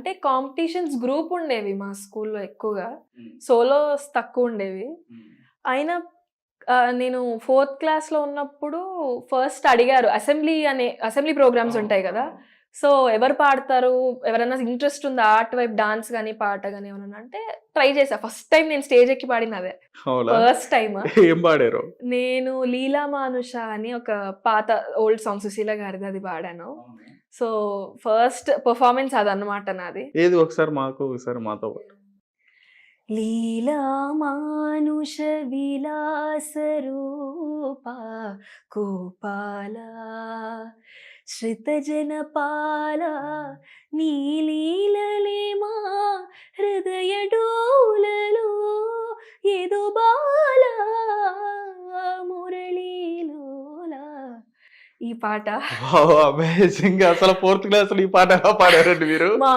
అంటే competitions group ఉండేవి మా స్కూల్‌లో ఎక్కువగా. సోలోస్ తక్కువుండేవి. అయినా నేను ఫోర్త్ క్లాస్‌లో ఉన్నప్పుడు ఫస్ట్ అడిగారు. అసెంబ్లీ ప్రోగ్రామ్స్ ఉంటాయి గదా! సో, ఎవరు పాడతారు? ఎవరైనా ఇంట్రెస్ట్ ఉందా? ఆర్ట్ వైపు డాన్స్ గాని, పాట గాని ఏమన్నా అంటే ట్రై చేశా. ఫస్ట్ టైమ్ నేను స్టేజ్ ఎక్కి పాడిందదే. అవునా? First time. ఏం పాడారు? నేను 'లీలా మానుష' అని ఒక పాత ఓల్డ్ సాంగ్ సుశీల గారిది అది పాడాను. సో, ఫస్ట్ పెర్ఫార్మన్స్ అదన్నమాట నాది. ఏది ఒకసారి మాతో లీలా మానుష విలాస రూపా గోపాలా శ్రితజనపాలా నీలీలలే మా హృదయ డోలలో ఏదో బాలా మురళీలోలా ఈ పాట వావ్! అమేజింగ్. అసలు 4th క్లాస్‌లో ఈ పాట ఎలా పాడారండి మీరు? మా